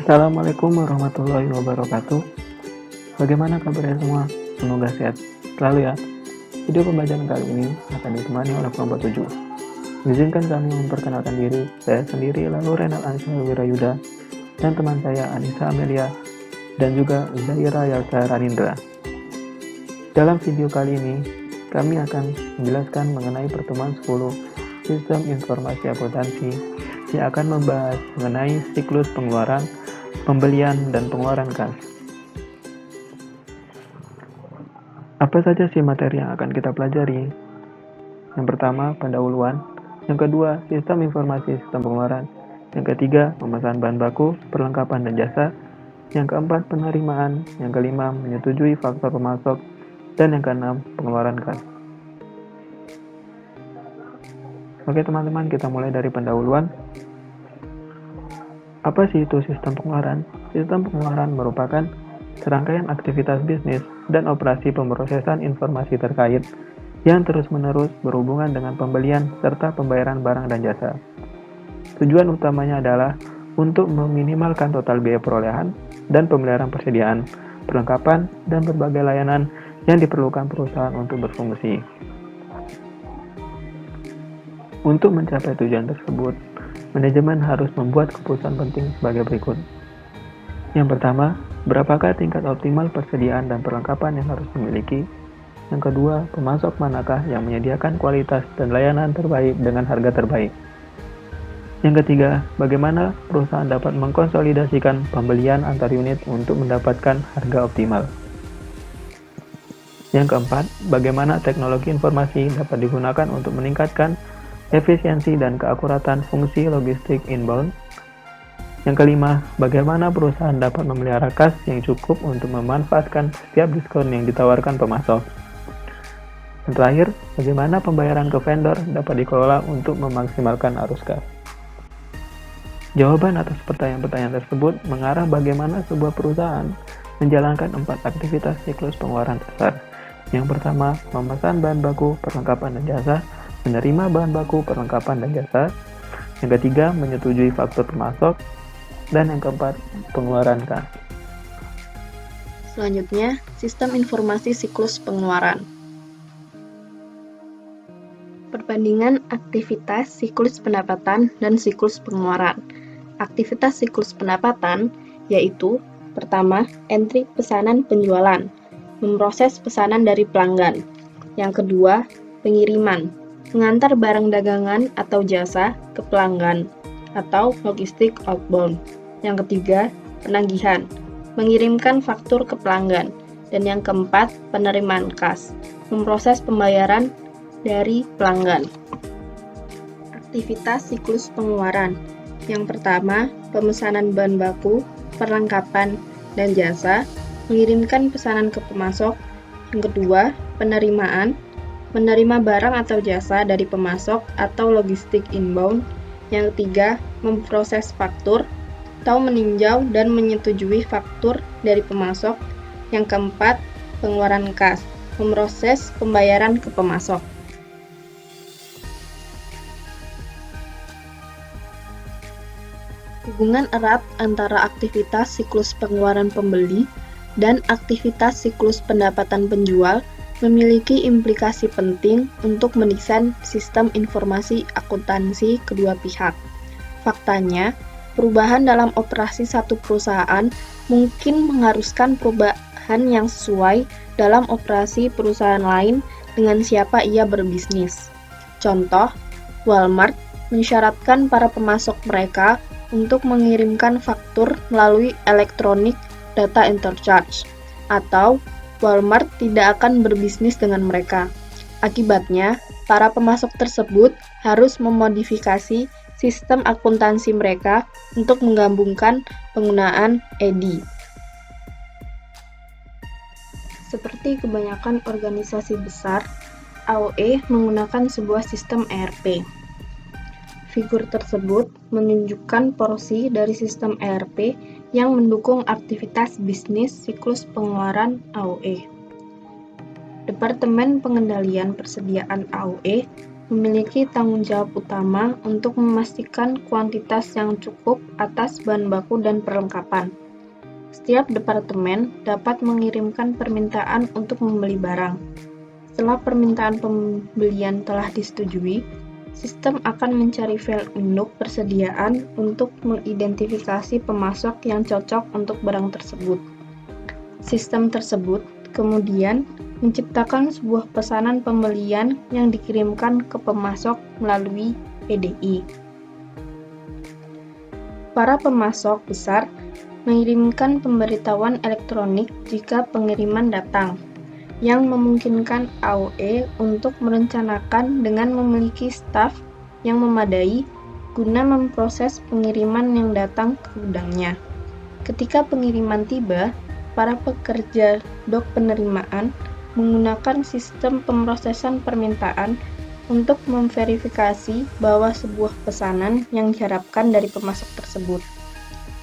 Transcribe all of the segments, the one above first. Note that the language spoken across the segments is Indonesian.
Assalamualaikum warahmatullahi wabarakatuh. Bagaimana kabarnya semua? Semoga sehat selalu ya. Video pembelajaran kali ini akan ditemani oleh kelompok 7. Izinkan kami memperkenalkan diri. Saya sendiri lalu Renal Ansyah Wirayuda dan teman saya Anissa Amelia dan juga Zaira Yalsa Ranindra. Dalam video kali ini, kami akan menjelaskan mengenai pertemuan 10 Sistem Informasi Akuntansi yang akan membahas mengenai siklus pengeluaran, pembelian, dan pengeluaran kas. Apa saja sih materi yang akan kita pelajari? Yang pertama, pendahuluan. Yang kedua, sistem informasi sistem pengeluaran. Yang ketiga, pemesanan bahan baku, perlengkapan dan jasa. Yang keempat, penerimaan. Yang kelima, menyetujui faktor pemasok. Dan yang keenam, pengeluaran kas. Oke teman-teman, kita mulai dari pendahuluan. Apa sih itu sistem pengeluaran? Sistem pengeluaran merupakan serangkaian aktivitas bisnis dan operasi pemrosesan informasi terkait yang terus-menerus berhubungan dengan pembelian serta pembayaran barang dan jasa. Tujuan utamanya adalah untuk meminimalkan total biaya perolehan dan pemeliharaan persediaan, perlengkapan, dan berbagai layanan yang diperlukan perusahaan untuk berfungsi. Untuk mencapai tujuan tersebut, manajemen harus membuat keputusan penting sebagai berikut. Yang pertama, berapakah tingkat optimal persediaan dan perlengkapan yang harus dimiliki? Yang kedua, pemasok manakah yang menyediakan kualitas dan layanan terbaik dengan harga terbaik? Yang ketiga, bagaimana perusahaan dapat mengkonsolidasikan pembelian antar unit untuk mendapatkan harga optimal? Yang keempat, bagaimana teknologi informasi dapat digunakan untuk meningkatkan efisiensi dan keakuratan fungsi logistik inbound. Yang kelima, bagaimana perusahaan dapat memelihara kas yang cukup untuk memanfaatkan setiap diskon yang ditawarkan pemasok. Dan terakhir, bagaimana pembayaran ke vendor dapat dikelola untuk memaksimalkan arus kas. Jawaban atas pertanyaan-pertanyaan tersebut mengarah bagaimana sebuah perusahaan menjalankan 4 aktivitas siklus pengeluaran dasar. Yang pertama, memesan bahan baku, perlengkapan dan jasa, menerima bahan baku, perlengkapan dan jasa. Yang ketiga, menyetujui faktur pemasok. Dan yang keempat, pengeluaran kas. Selanjutnya, sistem informasi siklus pengeluaran. Perbandingan aktivitas siklus pendapatan dan siklus pengeluaran. Aktivitas siklus pendapatan yaitu pertama, entry pesanan penjualan, memproses pesanan dari pelanggan. Yang kedua, pengiriman, mengantar barang dagangan atau jasa ke pelanggan atau logistik outbound. Yang ketiga, penagihan, mengirimkan faktur ke pelanggan. Dan yang keempat, penerimaan kas, memproses pembayaran dari pelanggan. Aktivitas siklus pengeluaran. Yang pertama, pemesanan bahan baku, perlengkapan, dan jasa, mengirimkan pesanan ke pemasok. Yang kedua, penerimaan, menerima barang atau jasa dari pemasok atau logistik inbound. Yang ketiga, memproses faktur atau meninjau dan menyetujui faktur dari pemasok. Yang keempat, pengeluaran kas, memproses pembayaran ke pemasok. Hubungan erat antara aktivitas siklus pengeluaran pembeli dan aktivitas siklus pendapatan penjual memiliki implikasi penting untuk mendesain sistem informasi akuntansi kedua pihak. Faktanya, perubahan dalam operasi satu perusahaan mungkin mengharuskan perubahan yang sesuai dalam operasi perusahaan lain dengan siapa ia berbisnis. Contoh, Walmart mensyaratkan para pemasok mereka untuk mengirimkan faktur melalui elektronik data interchange, atau Walmart tidak akan berbisnis dengan mereka. Akibatnya, para pemasok tersebut harus memodifikasi sistem akuntansi mereka untuk menggabungkan penggunaan EDI. Seperti kebanyakan organisasi besar, AOE menggunakan sebuah sistem ERP. Figur tersebut menunjukkan porsi dari sistem ERP yang mendukung aktivitas bisnis siklus pengeluaran AOE. Departemen Pengendalian Persediaan AOE memiliki tanggung jawab utama untuk memastikan kuantitas yang cukup atas bahan baku dan perlengkapan. Setiap departemen dapat mengirimkan permintaan untuk membeli barang. Setelah permintaan pembelian telah disetujui, sistem akan mencari file induk persediaan untuk mengidentifikasi pemasok yang cocok untuk barang tersebut. Sistem tersebut kemudian menciptakan sebuah pesanan pembelian yang dikirimkan ke pemasok melalui PDI. Para pemasok besar mengirimkan pemberitahuan elektronik jika pengiriman datang, yang memungkinkan AOE untuk merencanakan dengan memiliki staf yang memadai guna memproses pengiriman yang datang ke gudangnya. Ketika pengiriman tiba, para pekerja dok penerimaan menggunakan sistem pemrosesan permintaan untuk memverifikasi bahwa sebuah pesanan yang diharapkan dari pemasok tersebut.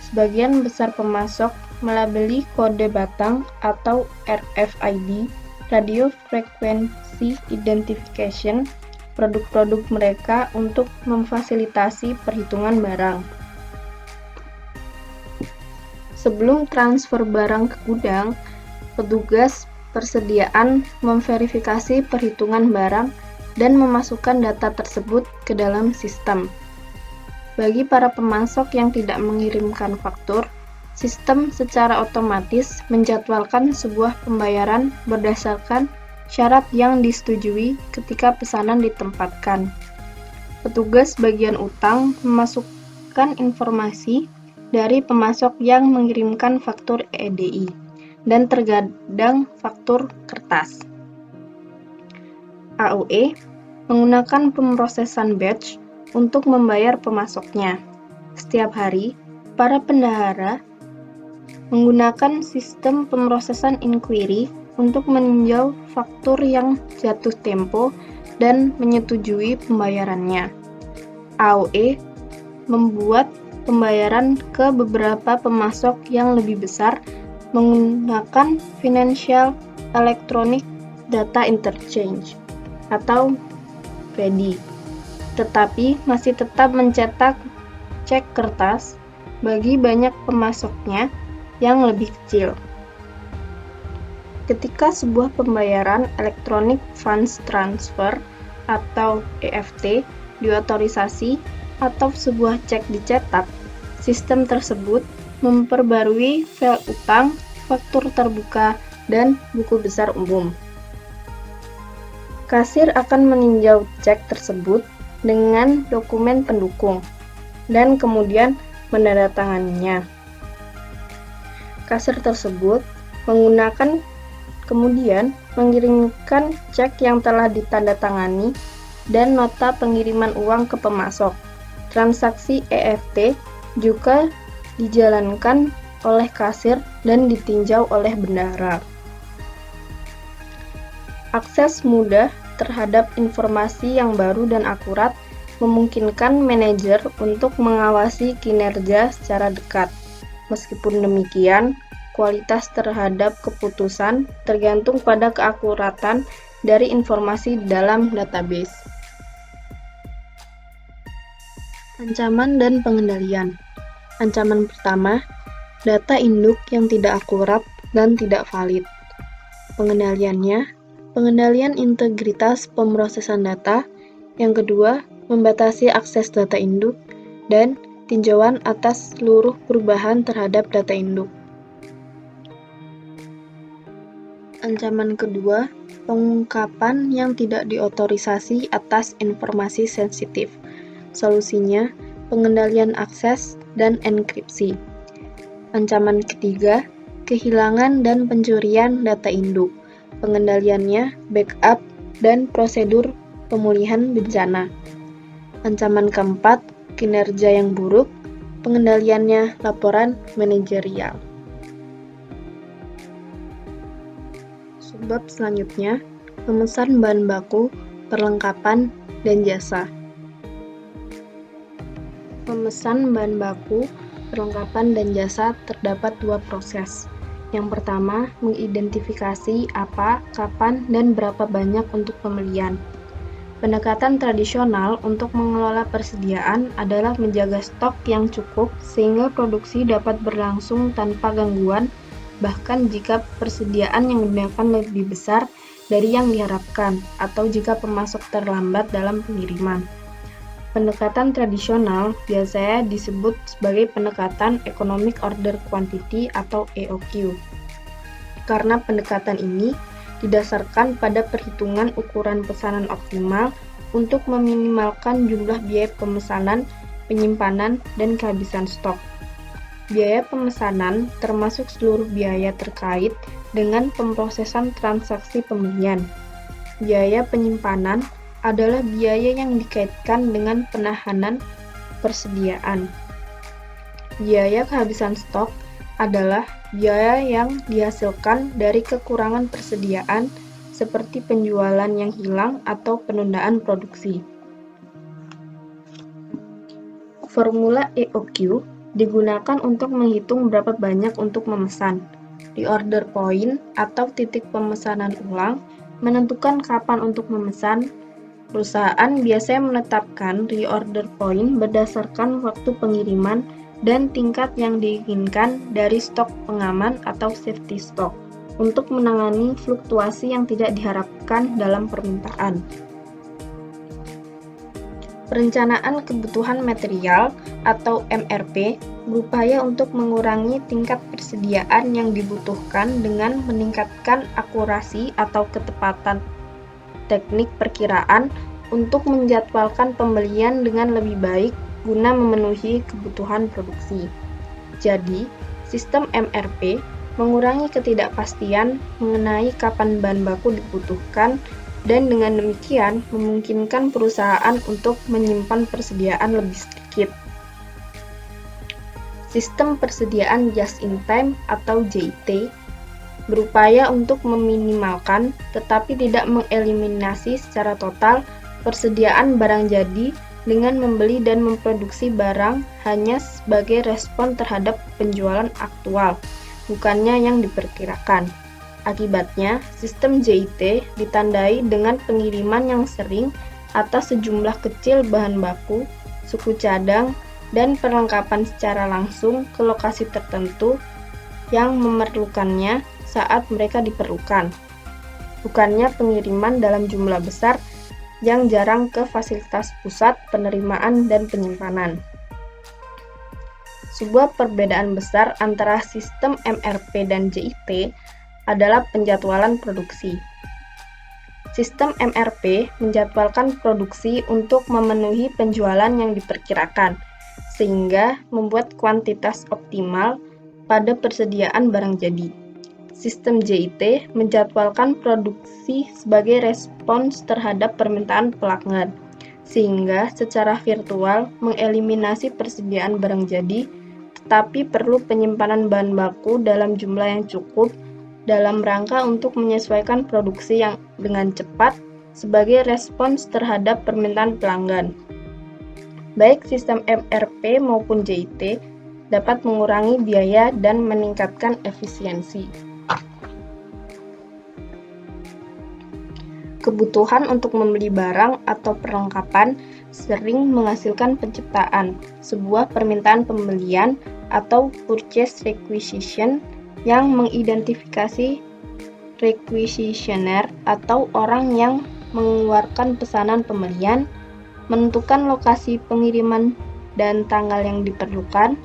Sebagian besar pemasok melabeli kode batang atau RFID Radio Frequency Identification produk-produk mereka untuk memfasilitasi perhitungan barang. Sebelum transfer barang ke gudang, petugas persediaan memverifikasi perhitungan barang dan memasukkan data tersebut ke dalam sistem. Bagi para pemasok yang tidak mengirimkan faktur, sistem secara otomatis menjadwalkan sebuah pembayaran berdasarkan syarat yang disetujui ketika pesanan ditempatkan. Petugas bagian utang memasukkan informasi dari pemasok yang mengirimkan faktur EDI dan terkadang faktur kertas. AOE menggunakan pemrosesan batch untuk membayar pemasoknya. Setiap hari, para bendahara menggunakan sistem pemrosesan inquiry untuk meninjau faktur yang jatuh tempo dan menyetujui pembayarannya. AOE membuat pembayaran ke beberapa pemasok yang lebih besar menggunakan Financial Electronic Data Interchange atau FEDI, tetapi masih tetap mencetak cek kertas bagi banyak pemasoknya yang lebih kecil. Ketika sebuah pembayaran Electronic Funds Transfer atau EFT diotorisasi atau sebuah cek dicetak, sistem tersebut memperbarui file utang, faktur terbuka, dan buku besar umum. Kasir akan meninjau cek tersebut dengan dokumen pendukung dan kemudian menandatanganinya. Kasir tersebut kemudian mengirimkan cek yang telah ditandatangani dan nota pengiriman uang ke pemasok. Transaksi EFT juga dijalankan oleh kasir dan ditinjau oleh bendahara. Akses mudah terhadap informasi yang baru dan akurat memungkinkan manajer untuk mengawasi kinerja secara dekat. Meskipun demikian, kualitas terhadap keputusan tergantung pada keakuratan dari informasi di dalam database. Ancaman dan pengendalian. Ancaman pertama, data induk yang tidak akurat dan tidak valid. Pengendaliannya, pengendalian integritas pemrosesan data. Yang kedua, membatasi akses data induk dan tinjauan atas seluruh perubahan terhadap data induk. Ancaman kedua, pengungkapan yang tidak diotorisasi atas informasi sensitif. Solusinya, pengendalian akses dan enkripsi. Ancaman ketiga, kehilangan dan pencurian data induk. Pengendaliannya, backup, dan prosedur pemulihan bencana. Ancaman keempat, kinerja yang buruk, pengendaliannya laporan manajerial. Subbab selanjutnya, memesan bahan baku, perlengkapan, dan jasa. Memesan bahan baku, perlengkapan, dan jasa terdapat dua proses. Yang pertama, mengidentifikasi apa, kapan, dan berapa banyak untuk pembelian. Pendekatan tradisional untuk mengelola persediaan adalah menjaga stok yang cukup sehingga produksi dapat berlangsung tanpa gangguan, bahkan jika persediaan yang digunakan lebih besar dari yang diharapkan atau jika pemasok terlambat dalam pengiriman. Pendekatan tradisional biasanya disebut sebagai pendekatan Economic Order Quantity atau EOQ. Karena pendekatan ini didasarkan pada perhitungan ukuran pesanan optimal untuk meminimalkan jumlah biaya pemesanan, penyimpanan, dan kehabisan stok. Biaya pemesanan termasuk seluruh biaya terkait dengan pemrosesan transaksi pembelian. Biaya penyimpanan adalah biaya yang dikaitkan dengan penahanan persediaan. Biaya kehabisan stok adalah biaya yang dihasilkan dari kekurangan persediaan seperti penjualan yang hilang atau penundaan produksi. Formula EOQ digunakan untuk menghitung berapa banyak untuk memesan. Reorder point atau titik pemesanan ulang menentukan kapan untuk memesan. Perusahaan biasanya menetapkan reorder point berdasarkan waktu pengiriman dan tingkat yang diinginkan dari stok pengaman atau safety stock untuk menangani fluktuasi yang tidak diharapkan dalam permintaan. Perencanaan kebutuhan material atau MRP berupaya untuk mengurangi tingkat persediaan yang dibutuhkan dengan meningkatkan akurasi atau ketepatan teknik perkiraan untuk menjadwalkan pembelian dengan lebih baik guna memenuhi kebutuhan produksi. Jadi, sistem MRP mengurangi ketidakpastian mengenai kapan bahan baku dibutuhkan dan dengan demikian memungkinkan perusahaan untuk menyimpan persediaan lebih sedikit. Sistem persediaan just-in-time atau JIT berupaya untuk meminimalkan tetapi tidak mengeliminasi secara total persediaan barang jadi dengan membeli dan memproduksi barang hanya sebagai respon terhadap penjualan aktual, bukannya yang diperkirakan. Akibatnya, sistem JIT ditandai dengan pengiriman yang sering atas sejumlah kecil bahan baku, suku cadang, dan perlengkapan secara langsung ke lokasi tertentu yang memerlukannya saat mereka diperlukan. Bukannya pengiriman dalam jumlah besar yang jarang ke fasilitas pusat penerimaan dan penyimpanan. Sebuah perbedaan besar antara sistem MRP dan JIT adalah penjadwalan produksi. Sistem MRP menjadwalkan produksi untuk memenuhi penjualan yang diperkirakan, sehingga membuat kuantitas optimal pada persediaan barang jadi. Sistem JIT menjadwalkan produksi sebagai respons terhadap permintaan pelanggan, sehingga secara virtual mengeliminasi persediaan barang jadi, tetapi perlu penyimpanan bahan baku dalam jumlah yang cukup dalam rangka untuk menyesuaikan produksi yang dengan cepat sebagai respons terhadap permintaan pelanggan. Baik sistem MRP maupun JIT dapat mengurangi biaya dan meningkatkan efisiensi. Kebutuhan untuk membeli barang atau perlengkapan sering menghasilkan penciptaan sebuah permintaan pembelian atau purchase requisition yang mengidentifikasi requisitioner atau orang yang mengeluarkan pesanan pembelian, menentukan lokasi pengiriman dan tanggal yang diperlukan,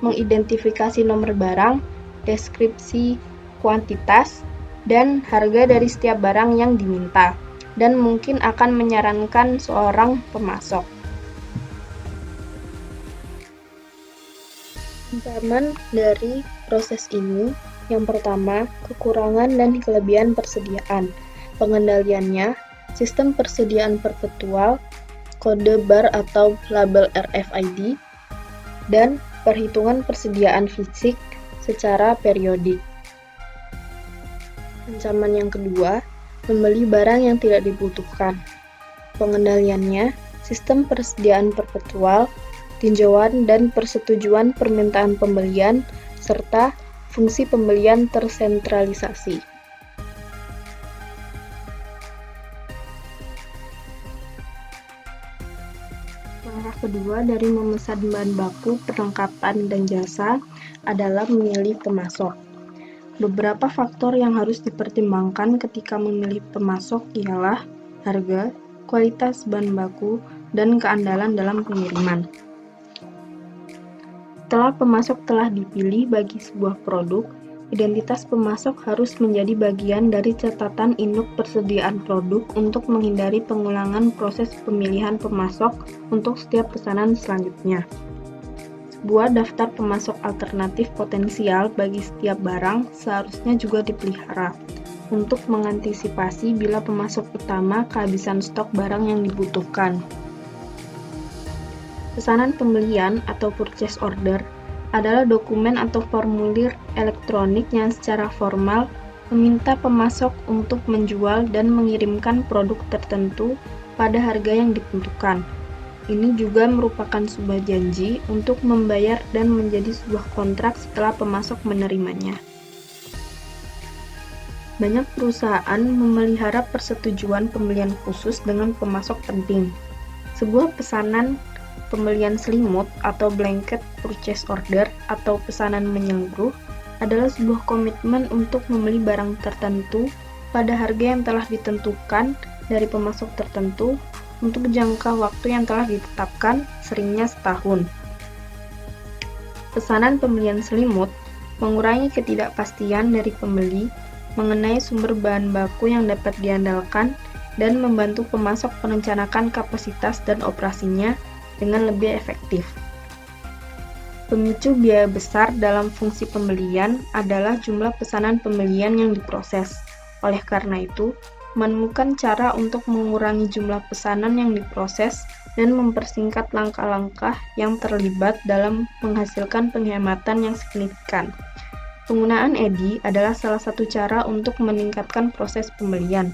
mengidentifikasi nomor barang, deskripsi kuantitas, dan harga dari setiap barang yang diminta, dan mungkin akan menyarankan seorang pemasok. Ancaman dari proses ini, yang pertama, kekurangan dan kelebihan persediaan. Pengendaliannya, sistem persediaan perpetual, kode bar atau label RFID, dan perhitungan persediaan fisik secara periodik. Ancaman yang kedua, membeli barang yang tidak dibutuhkan. Pengendaliannya, sistem persediaan perpetual, tinjauan dan persetujuan permintaan pembelian, serta fungsi pembelian tersentralisasi. Langkah kedua dari memesan bahan baku, perlengkapan, dan jasa adalah memilih pemasok. Beberapa faktor yang harus dipertimbangkan ketika memilih pemasok ialah harga, kualitas bahan baku, dan keandalan dalam pengiriman. Setelah pemasok telah dipilih bagi sebuah produk, identitas pemasok harus menjadi bagian dari catatan induk persediaan produk untuk menghindari pengulangan proses pemilihan pemasok untuk setiap pesanan selanjutnya. Sebuah daftar pemasok alternatif potensial bagi setiap barang seharusnya juga dipelihara untuk mengantisipasi bila pemasok utama kehabisan stok barang yang dibutuhkan. Pesanan pembelian atau purchase order adalah dokumen atau formulir elektronik yang secara formal meminta pemasok untuk menjual dan mengirimkan produk tertentu pada harga yang ditentukan. Ini juga merupakan sebuah janji untuk membayar dan menjadi sebuah kontrak setelah pemasok menerimanya. Banyak perusahaan memelihara persetujuan pembelian khusus dengan pemasok penting. Sebuah pesanan pembelian selimut atau blanket purchase order atau pesanan menyeluruh adalah sebuah komitmen untuk membeli barang tertentu pada harga yang telah ditentukan dari pemasok tertentu untuk jangka waktu yang telah ditetapkan, seringnya setahun. Pesanan pembelian selimut mengurangi ketidakpastian dari pembeli mengenai sumber bahan baku yang dapat diandalkan dan membantu pemasok merencanakan kapasitas dan operasinya dengan lebih efektif. Pemicu biaya besar dalam fungsi pembelian adalah jumlah pesanan pembelian yang diproses. Oleh karena itu, menemukan cara untuk mengurangi jumlah pesanan yang diproses dan mempersingkat langkah-langkah yang terlibat dalam menghasilkan penghematan yang signifikan. Penggunaan EDI adalah salah satu cara untuk meningkatkan proses pembelian.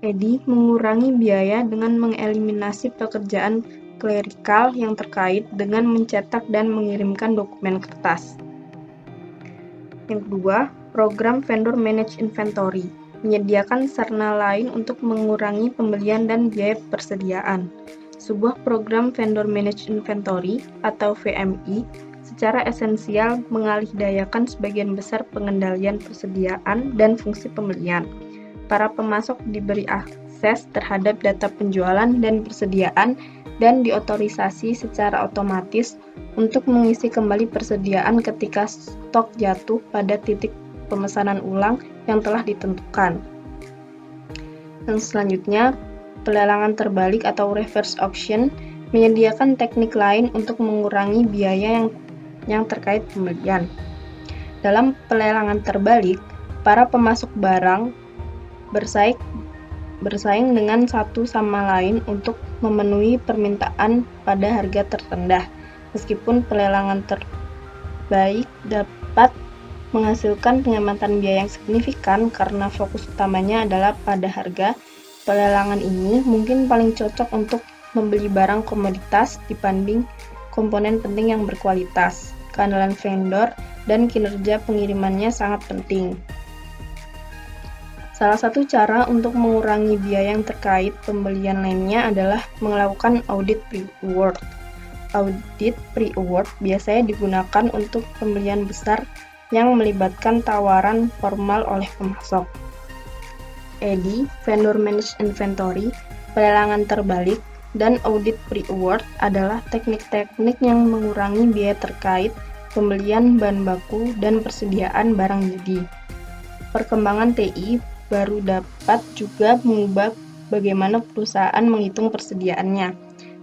EDI mengurangi biaya dengan mengeliminasi pekerjaan klerikal yang terkait dengan mencetak dan mengirimkan dokumen kertas. Yang kedua, program Vendor Managed Inventory menyediakan sarana lain untuk mengurangi pembelian dan biaya persediaan. Sebuah program Vendor Managed Inventory atau VMI secara esensial mengalihdayakan sebagian besar pengendalian persediaan dan fungsi pembelian. Para pemasok diberi akses terhadap data penjualan dan persediaan dan diotorisasi secara otomatis untuk mengisi kembali persediaan ketika stok jatuh pada titik pemesanan ulang yang telah ditentukan. Dan selanjutnya, pelelangan terbalik atau reverse auction menyediakan teknik lain untuk mengurangi biaya yang terkait pembelian. Dalam pelelangan terbalik, para pemasok barang bersaing dengan satu sama lain untuk memenuhi permintaan pada harga terrendah. Meskipun pelelangan terbaik dapat menghasilkan penghematan biaya yang signifikan karena fokus utamanya adalah pada harga, pelelangan ini mungkin paling cocok untuk membeli barang komoditas dibanding komponen penting yang berkualitas. Keandalan vendor dan kinerja pengirimannya sangat penting. Salah satu cara untuk mengurangi biaya yang terkait pembelian lainnya adalah melakukan audit pre-award. Audit pre-award biasanya digunakan untuk pembelian besar yang melibatkan tawaran formal oleh pemasok. EDI, Vendor Managed Inventory, pelelangan terbalik, dan audit pre-award adalah teknik-teknik yang mengurangi biaya terkait pembelian bahan baku dan persediaan barang jadi. Perkembangan TI baru dapat juga mengubah bagaimana perusahaan menghitung persediaannya.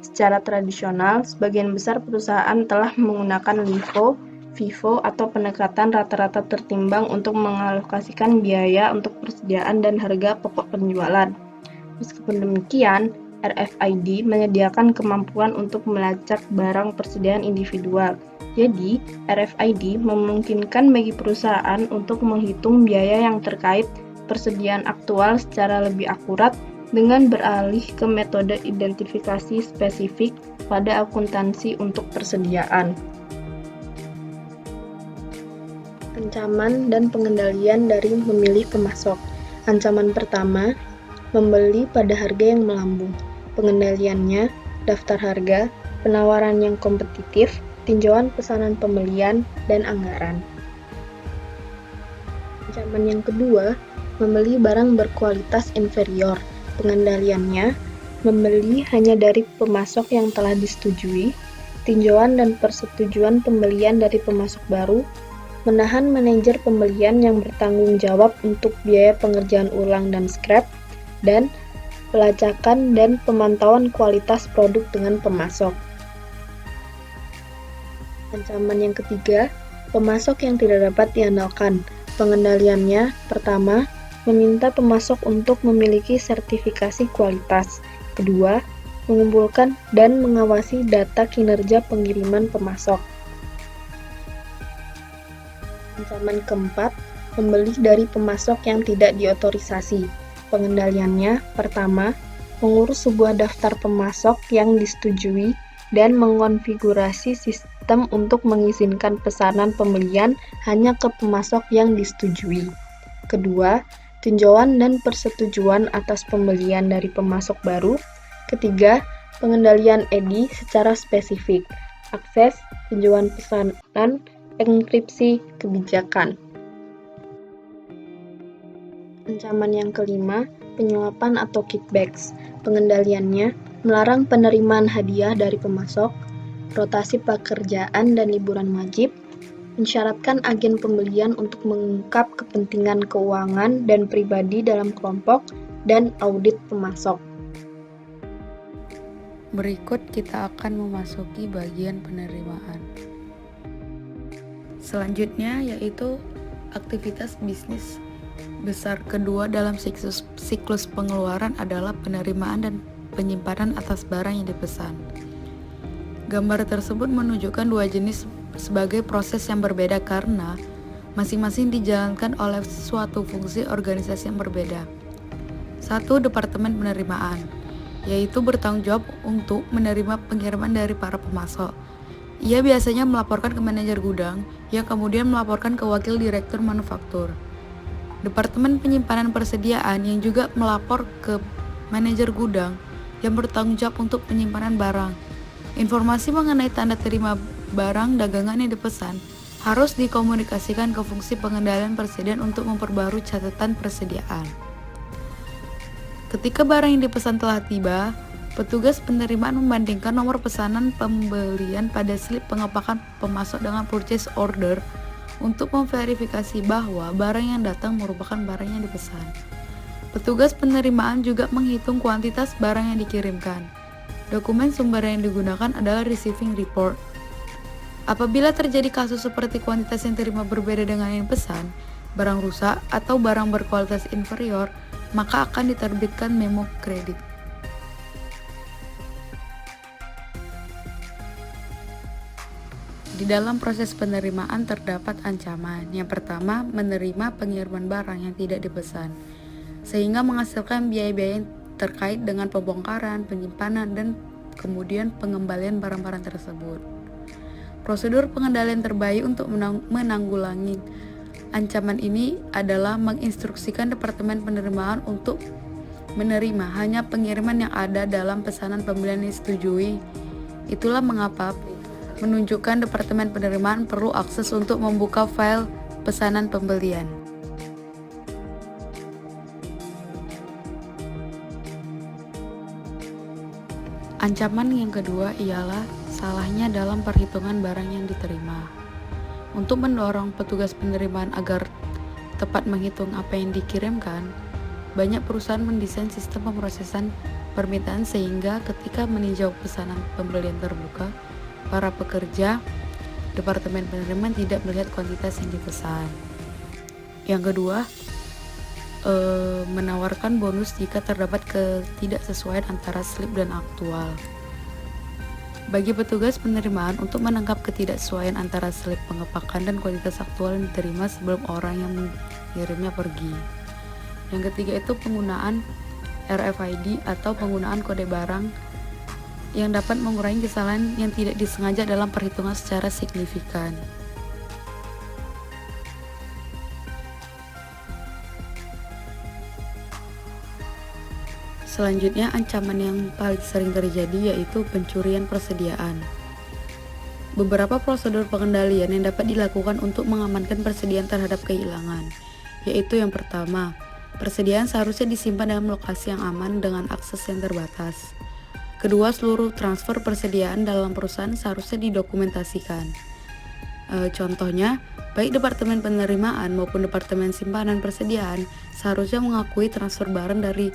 Secara tradisional, sebagian besar perusahaan telah menggunakan LIFO, FIFO, atau pendekatan rata-rata tertimbang untuk mengalokasikan biaya untuk persediaan dan harga pokok penjualan. Meskipun demikian, RFID menyediakan kemampuan untuk melacak barang persediaan individual. Jadi, RFID memungkinkan bagi perusahaan untuk menghitung biaya yang terkait persediaan aktual secara lebih akurat dengan beralih ke metode identifikasi spesifik pada akuntansi untuk persediaan. Ancaman dan pengendalian dari memilih pemasok. Ancaman pertama, membeli pada harga yang melambung. Pengendaliannya, daftar harga, penawaran yang kompetitif, tinjauan pesanan pembelian, dan anggaran. Ancaman yang kedua, membeli barang berkualitas inferior. Pengendaliannya, membeli hanya dari pemasok yang telah disetujui, tinjauan dan persetujuan pembelian dari pemasok baru, menahan manajer pembelian yang bertanggung jawab untuk biaya pengerjaan ulang dan scrap, dan pelacakan dan pemantauan kualitas produk dengan pemasok. Ancaman yang ketiga, pemasok yang tidak dapat diandalkan. Pengendaliannya, pertama, meminta pemasok untuk memiliki sertifikasi kualitas. Kedua, mengumpulkan dan mengawasi data kinerja pengiriman pemasok. Ancaman keempat, membeli dari pemasok yang tidak diotorisasi. Pengendaliannya, pertama, mengurus sebuah daftar pemasok yang disetujui dan mengonfigurasi sistem untuk mengizinkan pesanan pembelian hanya ke pemasok yang disetujui. Kedua, tinjauan dan persetujuan atas pembelian dari pemasok baru. Ketiga, pengendalian EDI secara spesifik, akses, tinjauan pesanan, enkripsi kebijakan. Ancaman yang kelima, penyuapan atau kickbacks. Pengendaliannya, melarang penerimaan hadiah dari pemasok, rotasi pekerjaan dan liburan wajib, mensyaratkan agen pembelian untuk mengungkap kepentingan keuangan dan pribadi dalam kelompok, dan audit pemasok. Berikut kita akan memasuki bagian penerimaan. Selanjutnya yaitu aktivitas bisnis besar kedua dalam siklus pengeluaran adalah penerimaan dan penyimpanan atas barang yang dipesan. Gambar tersebut menunjukkan dua jenis sebagai proses yang berbeda karena masing-masing dijalankan oleh suatu fungsi organisasi yang berbeda. Satu, Departemen Penerimaan, yaitu bertanggung jawab untuk menerima pengiriman dari para pemasok. Ia biasanya melaporkan ke manajer gudang, yang kemudian melaporkan ke wakil direktur manufaktur. Departemen Penyimpanan Persediaan yang juga melapor ke manajer gudang, yang bertanggung jawab untuk penyimpanan barang. Informasi mengenai tanda terima barang dagangan yang dipesan harus dikomunikasikan ke fungsi pengendalian persediaan untuk memperbarui catatan persediaan. Ketika barang yang dipesan telah tiba, petugas penerimaan membandingkan nomor pesanan pembelian pada slip pengepakan pemasok dengan purchase order untuk memverifikasi bahwa barang yang datang merupakan barang yang dipesan. Petugas penerimaan juga menghitung kuantitas barang yang dikirimkan. Dokumen sumber yang digunakan adalah receiving report. Apabila terjadi kasus seperti kuantitas yang diterima berbeda dengan yang dipesan, barang rusak atau barang berkualitas inferior, maka akan diterbitkan memo kredit. Di dalam proses penerimaan terdapat ancaman. Yang pertama, menerima pengiriman barang yang tidak dipesan, sehingga menghasilkan biaya-biaya yang terkait dengan pembongkaran, penyimpanan, dan kemudian pengembalian barang-barang tersebut. Prosedur pengendalian terbaik untuk menanggulangi ancaman ini adalah menginstruksikan Departemen Penerimaan untuk menerima hanya pengiriman yang ada dalam pesanan pembelian yang disetujui. Itulah mengapa menunjukkan Departemen Penerimaan perlu akses untuk membuka file pesanan pembelian. Ancaman yang kedua ialah salahnya dalam perhitungan barang yang diterima. Untuk mendorong petugas penerimaan agar tepat menghitung apa yang dikirimkan, banyak perusahaan mendesain sistem pemrosesan permintaan sehingga ketika meninjau pesanan pembelian terbuka, para pekerja Departemen Penerimaan tidak melihat kuantitas yang dipesan. Yang kedua, menawarkan bonus jika terdapat ketidaksesuaian antara slip dan aktual. Bagi petugas penerimaan untuk menangkap ketidaksesuaian antara slip pengepakan dan kuantitas aktual yang diterima sebelum orang yang mengirimnya pergi. Yang ketiga itu penggunaan RFID atau penggunaan kode barang yang dapat mengurangi kesalahan yang tidak disengaja dalam perhitungan secara signifikan. Selanjutnya, ancaman yang paling sering terjadi yaitu pencurian persediaan. Beberapa prosedur pengendalian yang dapat dilakukan untuk mengamankan persediaan terhadap kehilangan, yaitu yang pertama, persediaan seharusnya disimpan dalam lokasi yang aman dengan akses yang terbatas. Kedua, seluruh transfer persediaan dalam perusahaan seharusnya didokumentasikan. Contohnya, baik Departemen Penerimaan maupun Departemen Simpanan Persediaan seharusnya mengakui transfer barang dari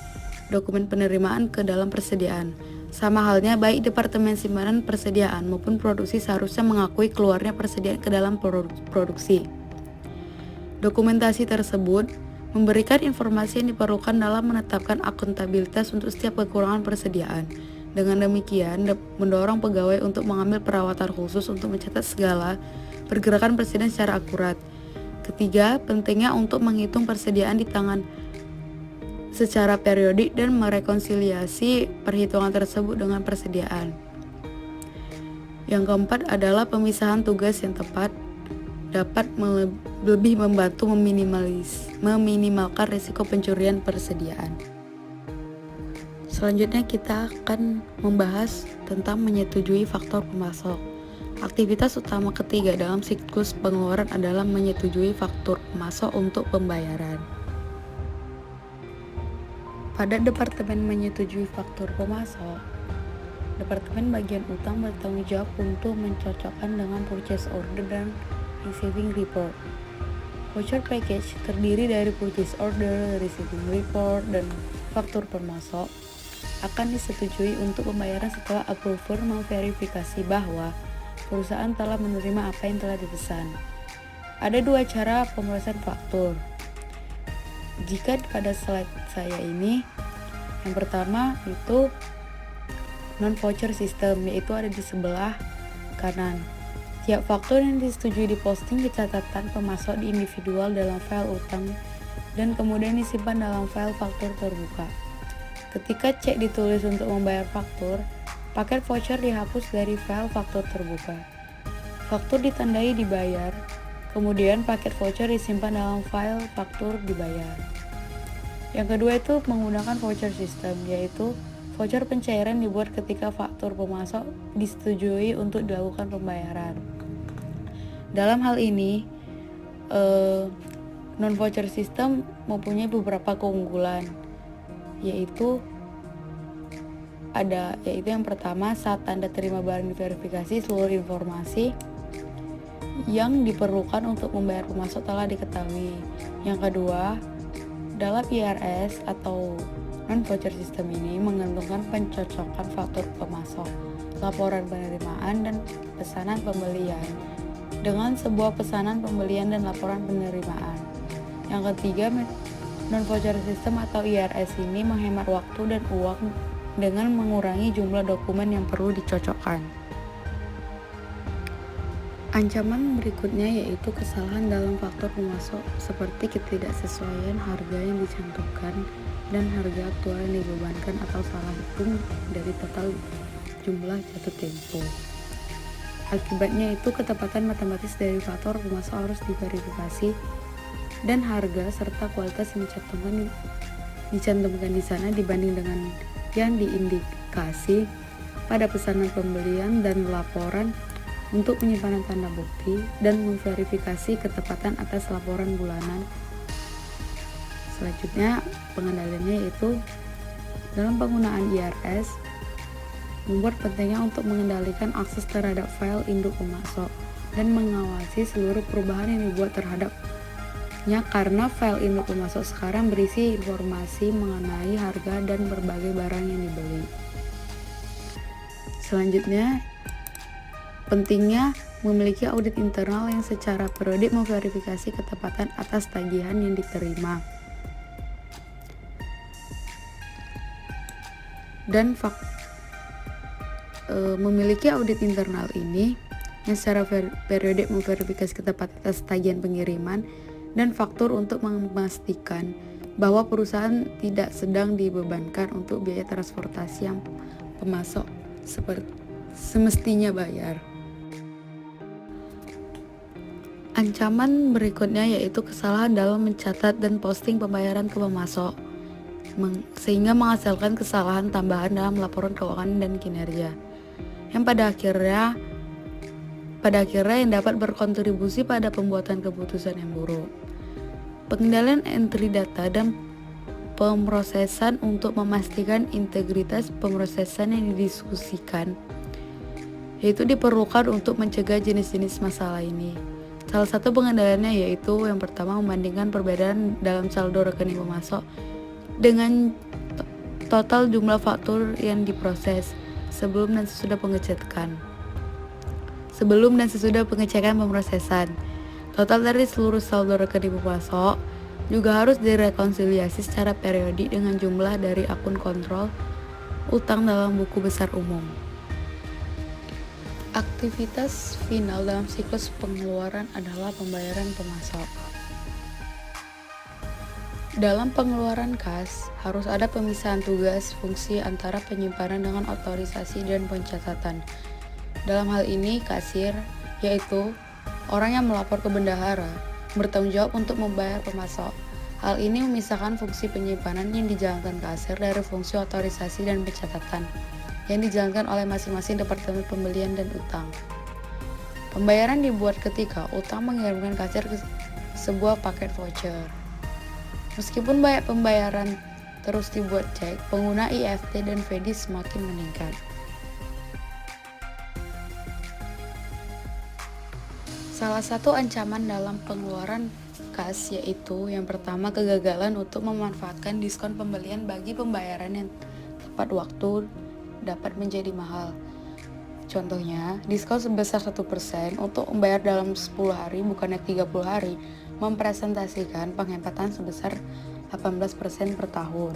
dokumen penerimaan ke dalam persediaan. Sama halnya, baik Departemen Simpanan Persediaan maupun Produksi seharusnya mengakui keluarnya persediaan ke dalam produksi. Dokumentasi tersebut memberikan informasi yang diperlukan dalam menetapkan akuntabilitas untuk setiap kekurangan persediaan. Dengan demikian, mendorong pegawai untuk mengambil perawatan khusus untuk mencatat segala pergerakan persediaan secara akurat. Ketiga, pentingnya untuk menghitung persediaan di tangan secara periodik dan merekonsiliasi perhitungan tersebut dengan persediaan. Yang keempat adalah pemisahan tugas yang tepat dapat lebih membantu meminimalkan risiko pencurian persediaan. Selanjutnya kita akan membahas tentang menyetujui faktor pemasok. Aktivitas utama ketiga dalam siklus pengeluaran adalah menyetujui faktur pemasok untuk pembayaran. Pada Departemen menyetujui faktur pemasok, Departemen Bagian Utang bertanggung jawab untuk mencocokkan dengan purchase order dan receiving report. Voucher package terdiri dari purchase order, receiving report, dan faktur pemasok akan disetujui untuk pembayaran setelah approver memverifikasi bahwa perusahaan telah menerima apa yang telah dipesan. Ada dua cara pemrosesan faktur. Jika pada slide saya ini, yang pertama itu non-voucher system, yaitu ada di sebelah kanan. Tiap faktur yang disetujui diposting ke catatan pemasok di individual dalam file utang dan kemudian disimpan dalam file faktur terbuka. Ketika cek ditulis untuk membayar faktur, paket voucher dihapus dari file faktur terbuka. Faktur ditandai dibayar, kemudian paket voucher disimpan dalam file faktur dibayar. Yang kedua itu menggunakan voucher system, yaitu voucher pencairan dibuat ketika faktur pemasok disetujui untuk dilakukan pembayaran. Dalam hal ini, non-voucher system mempunyai beberapa keunggulan, yaitu yang pertama, saat tanda terima barang diverifikasi, seluruh informasi yang diperlukan untuk membayar pemasok telah diketahui. Yang kedua, dalam IRS atau non-voucher system ini menggantungkan pencocokan faktur pemasok, laporan penerimaan, dan pesanan pembelian dengan sebuah pesanan pembelian dan laporan penerimaan. Yang ketiga, non-voucher system atau IRS ini menghemat waktu dan uang dengan mengurangi jumlah dokumen yang perlu dicocokkan. Ancaman berikutnya yaitu kesalahan dalam faktur pemasok seperti ketidaksesuaian harga yang dicantumkan dan harga aktual yang dibebankan atau salah hitung dari total jumlah jatuh tempo. Akibatnya itu ketepatan matematis dari faktor pemasok harus diverifikasi dan harga serta kualitas yang dicantumkan di sana dibanding dengan yang diindikasi pada pesanan pembelian dan laporan untuk penyimpanan tanda bukti dan memverifikasi ketepatan atas laporan bulanan. Selanjutnya, pengendaliannya yaitu dalam penggunaan IRS membuat pentingnya untuk mengendalikan akses terhadap file induk pemasok dan mengawasi seluruh perubahan yang dibuat terhadapnya karena file induk pemasok sekarang berisi informasi mengenai harga dan berbagai barang yang dibeli. Selanjutnya, pentingnya memiliki audit internal yang secara periodik memverifikasi ketepatan atas tagihan yang diterima. Dan memiliki audit internal ini yang secara periodik memverifikasi ketepatan atas tagihan pengiriman dan faktur untuk memastikan bahwa perusahaan tidak sedang dibebankan untuk biaya transportasi yang pemasok semestinya bayar. Ancaman berikutnya yaitu kesalahan dalam mencatat dan posting pembayaran ke pemasok. sehingga menghasilkan kesalahan tambahan dalam laporan keuangan dan kinerja, yang pada akhirnya yang dapat berkontribusi pada pembuatan keputusan yang buruk. Pengendalian entry data dan pemrosesan untuk memastikan integritas pemrosesan yang didiskusikan, yaitu diperlukan untuk mencegah jenis-jenis masalah ini. Salah satu pengendaliannya yaitu yang pertama, membandingkan perbedaan dalam saldo rekening pemasok dengan total jumlah faktur yang diproses sebelum dan sesudah pengecekan pemrosesan. Total dari seluruh saldo rekening pemasok juga harus direkonsiliasi secara periodik dengan jumlah dari akun kontrol utang dalam buku besar umum. Aktivitas final dalam siklus pengeluaran adalah pembayaran pemasok. Dalam pengeluaran kas, harus ada pemisahan tugas fungsi antara penyimpanan dengan otorisasi dan pencatatan. Dalam hal ini, kasir, yaitu orang yang melapor ke bendahara, bertanggung jawab untuk membayar pemasok. Hal ini memisahkan fungsi penyimpanan yang dijalankan kasir dari fungsi otorisasi dan pencatatan yang dijalankan oleh masing-masing departemen pembelian dan utang. Pembayaran dibuat ketika utang mengirimkan kasir ke sebuah paket voucher. Meskipun banyak pembayaran terus dibuat cek, pengguna EFT dan VEDI semakin meningkat. Salah satu ancaman dalam pengeluaran kas yaitu yang pertama, kegagalan untuk memanfaatkan diskon pembelian bagi pembayaran yang tepat waktu dapat menjadi mahal. Contohnya, diskon sebesar 1% untuk membayar dalam 10 hari bukannya 30 hari mempresentasikan penghematan sebesar 18% per tahun.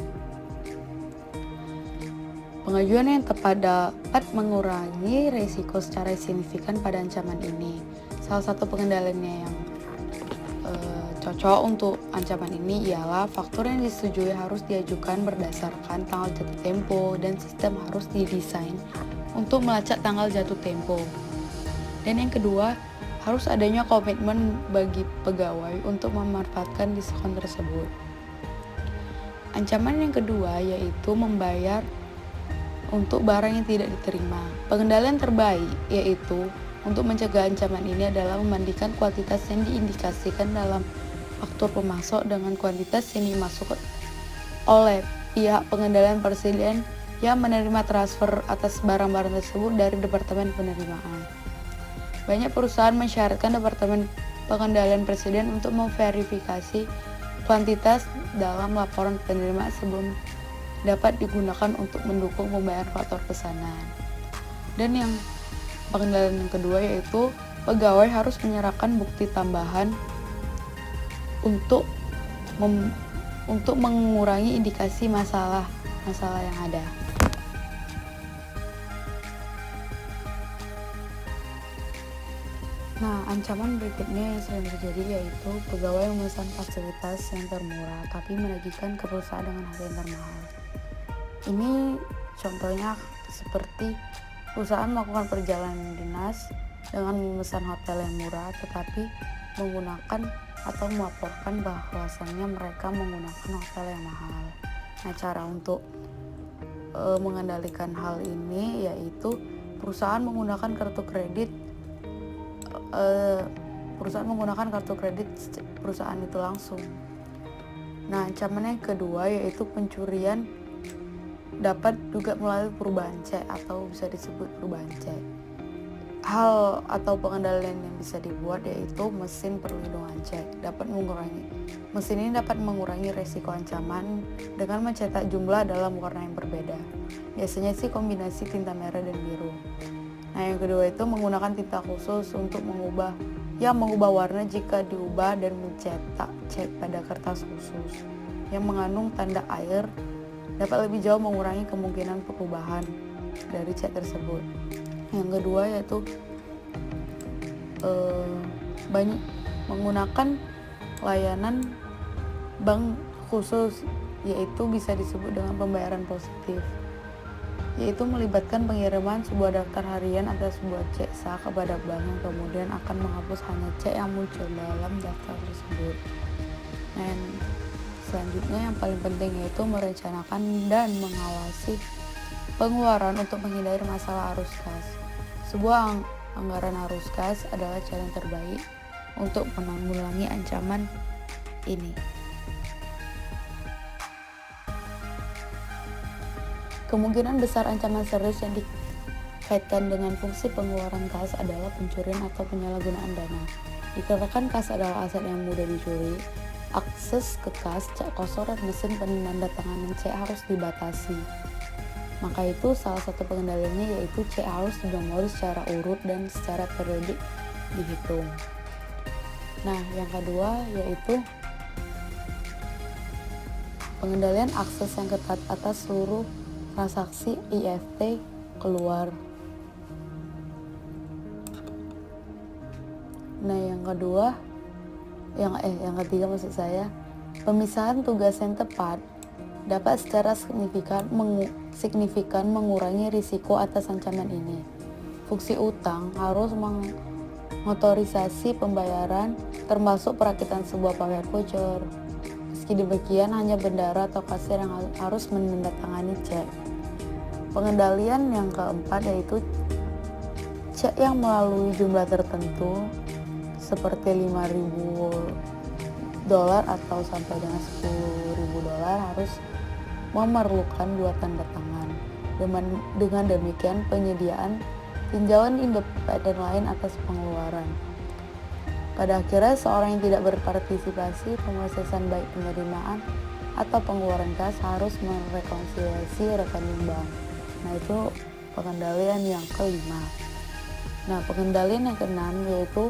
Pengajuan yang tepat dapat mengurangi risiko secara signifikan pada ancaman ini. Salah satu pengendaliannya yang cocok untuk ancaman ini ialah faktur yang disetujui harus diajukan berdasarkan tanggal jatuh tempo dan sistem harus didesain untuk melacak tanggal jatuh tempo. Dan yang kedua, harus adanya komitmen bagi pegawai untuk memanfaatkan diskon tersebut. Ancaman yang kedua yaitu membayar untuk barang yang tidak diterima. Pengendalian terbaik yaitu untuk mencegah ancaman ini adalah membandingkan kuantitas yang diindikasikan dalam faktur pemasok dengan kuantitas yang dimasukkan oleh pihak pengendalian persediaan yang menerima transfer atas barang-barang tersebut dari Departemen Penerimaan. Banyak perusahaan mensyaratkan Departemen Pengendalian Persediaan untuk memverifikasi kuantitas dalam laporan penerimaan sebelum dapat digunakan untuk mendukung pembayaran faktur pesanan. Dan yang pengendalian yang kedua yaitu pegawai harus menyerahkan bukti tambahan untuk mengurangi indikasi masalah yang ada. Nah, ancaman berikutnya yang sering terjadi yaitu pegawai memesan fasilitas yang termurah tapi menagihkan ke perusahaan dengan harga yang termahal. Ini contohnya seperti perusahaan melakukan perjalanan dinas dengan memesan hotel yang murah tetapi menggunakan atau melaporkan bahwasannya mereka menggunakan hotel yang mahal. Nah, cara untuk mengendalikan hal ini yaitu perusahaan menggunakan kartu kredit perusahaan itu langsung. Nah, ancaman yang kedua yaitu pencurian dapat juga melalui perubahan cek atau bisa disebut perubahan cek. Hal atau pengendalian yang bisa dibuat yaitu mesin perlindungan cek. Mesin ini dapat mengurangi resiko ancaman dengan mencetak jumlah dalam warna yang berbeda. Biasanya sih kombinasi tinta merah dan biru. Nah, yang kedua itu menggunakan tinta khusus untuk mengubah warna jika diubah dan mencetak cek pada kertas khusus yang mengandung tanda air dapat lebih jauh mengurangi kemungkinan perubahan dari cek tersebut. Yang kedua yaitu banyak menggunakan layanan bank khusus, yaitu bisa disebut dengan pembayaran positif, yaitu melibatkan pengiriman sebuah daftar harian atau sebuah cek sah kepada bank yang kemudian akan menghapus hanya cek yang muncul dalam daftar tersebut. Dan Selanjutnya yang paling penting yaitu merencanakan dan mengawasi pengeluaran untuk menghindari masalah arus kas. Sebuah anggaran arus kas adalah cara yang terbaik untuk menanggulangi ancaman ini. Kemungkinan besar ancaman serius yang dikaitkan dengan fungsi pengeluaran kas adalah pencurian atau penyalahgunaan dana. Dikarenakan kas adalah aset yang mudah dicuri, akses ke kas, cek kosong, dan mesin penandatanganan cek harus dibatasi. Maka itu salah satu pengendaliannya yaitu cek harus dinomori secara urut dan secara periodik dihitung. Nah, yang kedua yaitu pengendalian akses yang ketat atas seluruh transaksi IFT keluar. Nah, yang ketiga maksud saya, pemisahan tugas yang tepat dapat secara signifikan mengurangi risiko atas ancaman ini. Fungsi utang harus mengotorisasi pembayaran termasuk perakitan sebuah paket voucher. Meski demikian, hanya bendahara atau kasir yang harus menandatangani cek. Pengendalian yang keempat yaitu cek yang melalui jumlah tertentu seperti $5.000 atau sampai dengan $10.000 harus memerlukan 2 tanda tangan. Dengan demikian, penyediaan tinjauan independen lain atas pengeluaran. Pada akhirnya, seorang yang tidak berpartisipasi pemrosesan baik penerimaan atau pengeluaran kas harus merekonsiliasi rekening bank. Nah, itu pengendalian yang kelima. Nah, pengendalian yang keenam yaitu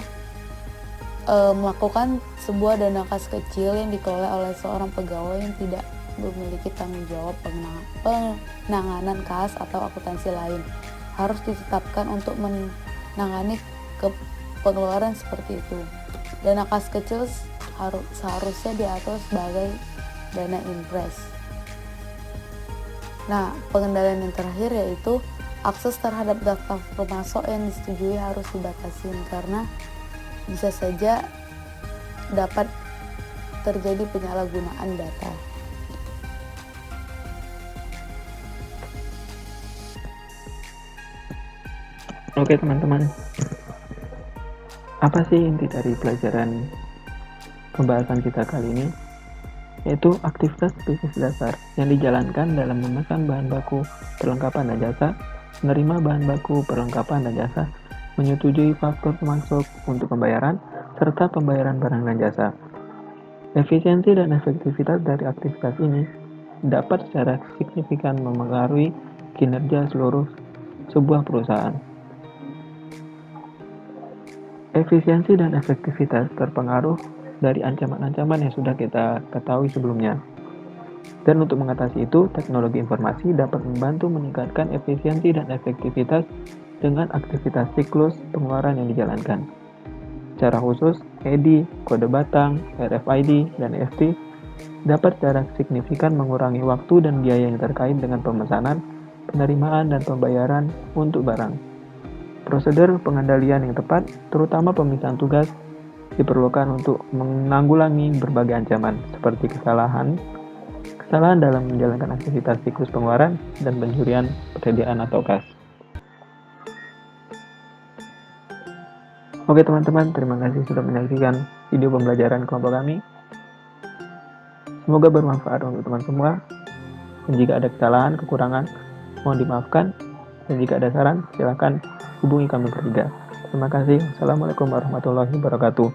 melakukan sebuah dana kas kecil yang dikelola oleh seorang pegawai yang tidak memiliki tanggung jawab penanganan kas atau akuntansi lain. Harus ditetapkan untuk menangani pengeluaran seperti itu. Dana kas kecil seharusnya diatur sebagai dana impres. Nah, pengendalian yang terakhir yaitu akses terhadap daftar pemasok yang disetujui harus dibatasi karena bisa saja dapat terjadi penyalahgunaan data. Oke teman-teman, apa sih inti dari pelajaran pembahasan kita kali ini? Yaitu aktivitas bisnis dasar yang dijalankan dalam memesan bahan baku, perlengkapan dan jasa, menerima bahan baku, perlengkapan dan jasa, menyetujui faktur pemasok untuk pembayaran, serta pembayaran barang dan jasa. Efisiensi dan efektivitas dari aktivitas ini dapat secara signifikan memengaruhi kinerja seluruh sebuah perusahaan. Efisiensi dan efektivitas terpengaruh dari ancaman-ancaman yang sudah kita ketahui sebelumnya. Dan untuk mengatasi itu, teknologi informasi dapat membantu meningkatkan efisiensi dan efektivitas dengan aktivitas siklus pengeluaran yang dijalankan. Secara khusus, EDI, kode batang, RFID, dan EFT dapat secara signifikan mengurangi waktu dan biaya yang terkait dengan pemesanan, penerimaan, dan pembayaran untuk barang. Prosedur pengendalian yang tepat, terutama pemisahan tugas, diperlukan untuk menanggulangi berbagai ancaman seperti kesalahan dalam menjalankan aktivitas siklus pengeluaran dan pencurian persediaan atau kas. Oke teman-teman, terima kasih sudah menyaksikan video pembelajaran kelompok kami. Semoga bermanfaat untuk teman semua. Dan jika ada kesalahan, kekurangan, mohon dimaafkan. Dan jika ada saran, silakan hubungi kami bertiga. Terima kasih. Assalamualaikum warahmatullahi wabarakatuh.